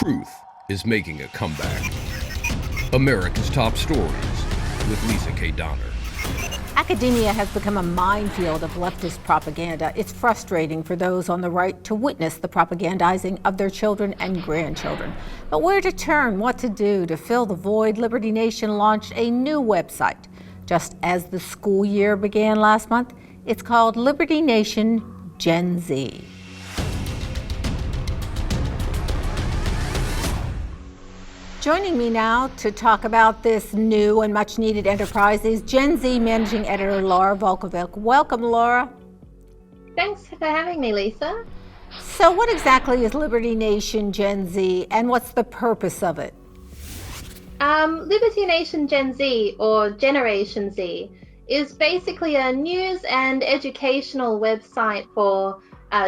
Truth is making a comeback. America's Top Stories with Lisa K. Donner. Academia has become a minefield of leftist propaganda. It's frustrating for those on the right to witness the propagandizing of their children and grandchildren. But where to turn, what to do to fill the void, Liberty Nation launched a new website. Just as the school year began last month, it's called Liberty Nation GenZ. Joining me now to talk about this new and much needed enterprise is GenZ Managing Editor Laura Volkovic. Welcome, Laura. Thanks for having me, Lisa. So what exactly is Liberty Nation GenZ and what's the purpose of it? Liberty Nation GenZ, or Generation Z, is basically a news and educational website for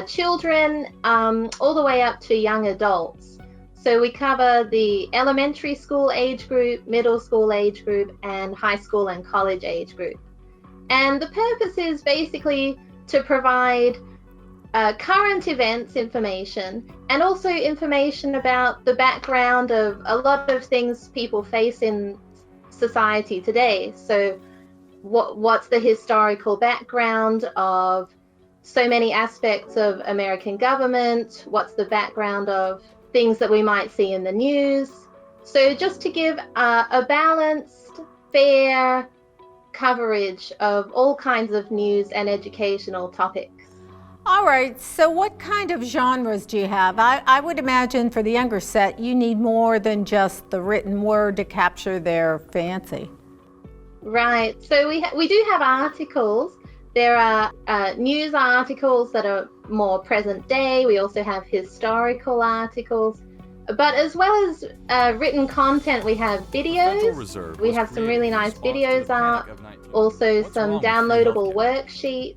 children all the way up to young adults. So we cover the elementary school age group, middle school age group, and high school and college age group. And the purpose is basically to provide current events information and also information about the background of a lot of things people face in society today. So what's the historical background of so many aspects of American government? What's the background of things that we might see in the news? So just to give a balanced, fair coverage of all kinds of news and educational topics. All right, so what kind of genres do you have? I would imagine for the younger set, you need more than just the written word to capture their fancy. Right, so we do have articles. There are news articles that are more present day. We also have historical articles. But as well as written content, we have videos. We have some really nice videos up. Also some downloadable worksheets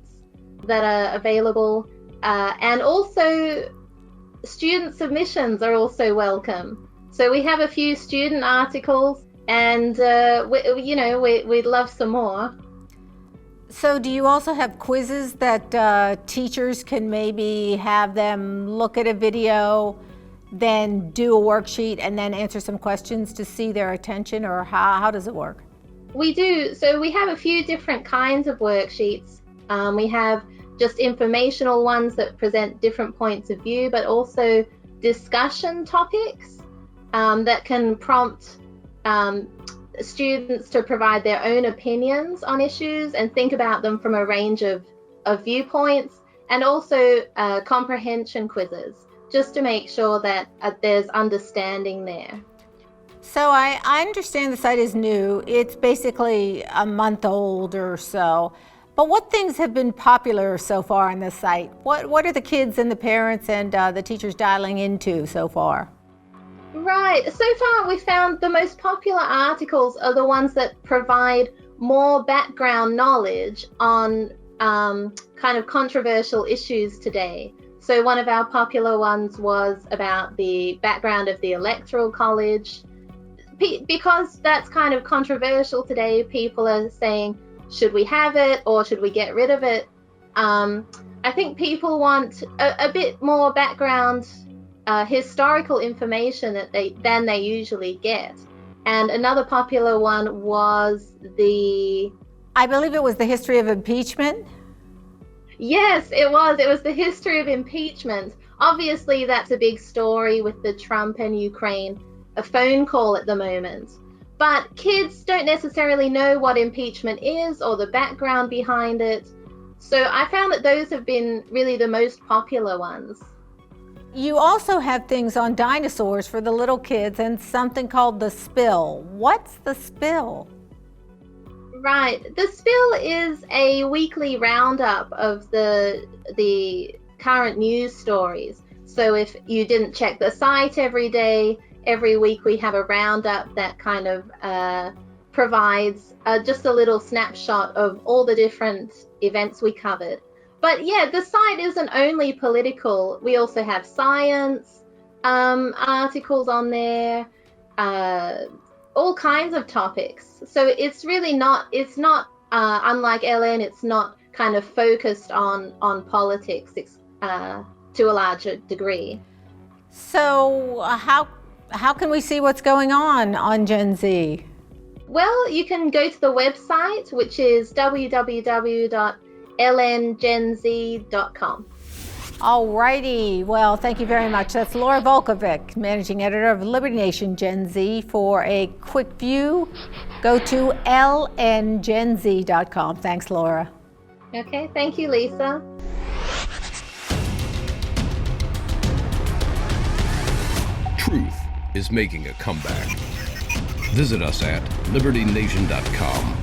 that are available. And also student submissions are also welcome. So we have a few student articles and we'd love some more. So do you also have quizzes that teachers can maybe have them look at a video, then do a worksheet, and then answer some questions to see their attention, or how does it work? We do. So we have a few different kinds of worksheets. We have just informational ones that present different points of view, but also discussion topics that can prompt students to provide their own opinions on issues and think about them from a range of viewpoints, and also comprehension quizzes, just to make sure that there's understanding there. So I understand the site is new. It's basically a month old or so. But what things have been popular so far on this site? What are the kids and the parents and the teachers dialing into so far? Right. So far, we found the most popular articles are the ones that provide more background knowledge on kind of controversial issues today. So one of our popular ones was about the background of the Electoral College. Because that's kind of controversial today, people are saying, should we have it or should we get rid of it? I think people want a bit more background historical information than they usually get. And another popular one was I believe it was the History of Impeachment. Yes, it was. It was the History of Impeachment. Obviously, that's a big story with the Trump and Ukraine, a phone call at the moment. But kids don't necessarily know what impeachment is or the background behind it. So I found that those have been really the most popular ones. You also have things on dinosaurs for the little kids and something called The Spill. What's The Spill? Right. The Spill is a weekly roundup of the current news stories. So if you didn't check the site every day, every week we have a roundup that kind of provides just a little snapshot of all the different events we covered. But yeah, the site isn't only political. We also have science articles on there, all kinds of topics. So it's really not, unlike LN, it's not kind of focused on politics to a larger degree. So how How can we see what's going on Gen Z? Well, you can go to the website, which is www.lngenz.com. All righty. Well, thank you very much. That's Laura Volkovic, Managing Editor of Liberty Nation Gen Z. For a quick view, go to lngenz.com. Thanks, Laura. Okay, thank you, Lisa. Truth is making a comeback. Visit us at libertynation.com.